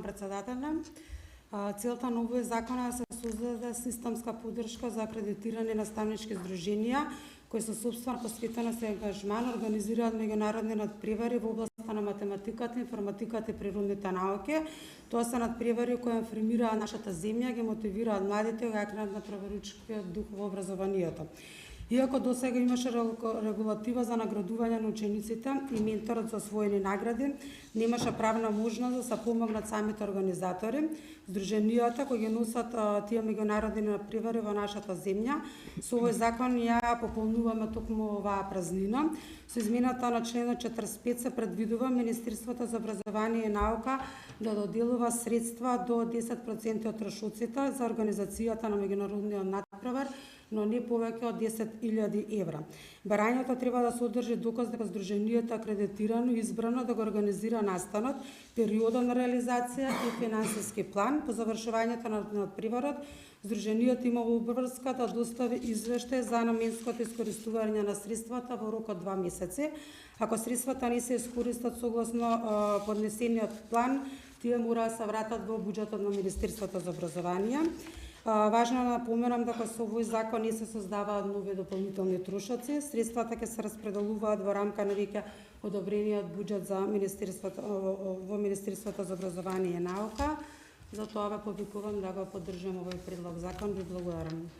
Председателна, целта на овој закон е да се создаде системска поддршка за акредитирани наставнички здруженија кои со сопствена посветеност и ангажман организираат меѓународни надпревари во областа на математиката, информатиката и природните науки. Тоа се надпревари кои информираат нашата земја, ги мотивираат младите и ги акренат на преваручкиот дух во образованието. Иако досега имаше регулатива за наградување на учениците и менторот за освоени награди, немаше правна можност да се помогнат самите организатори, здруженијата кои ги носат тие меѓународни надпревари во нашата земја. Со овој закон ја пополнуваме токму оваа празнина. Со измената на членот 45 се предвидува Министерството за образование и наука да доделува средства до 10% од трошоците за организацијата на меѓународниот надпревар, но не повеќе од 10.000 евра. Барањето треба да содржи доказ дека здруженијето е акредитирано и избрано да го организира настанот, периодот на реализација и финансиски план. По завршувањето на надпреварот, здруженијето има обврска да достави извештај за наменското искористување на средствата во рок од 2 месеци. Ако средствата не се искористат согласно поднесениот план, тие мора да се вратат во буџетот на Министерството за образование. Важно е да напоменам дека со овој закон не се создаваат нови дополнителни трошоци. Средствата ќе се распределуваат во рамка на веќе одобрениот буџет за во Министерството за образование и наука. Затоа ве повикувам да го поддржам овој предлог закон. Ви благодарам.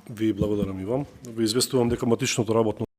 Ви благодарам и вам. Ви известувам дека матичното работно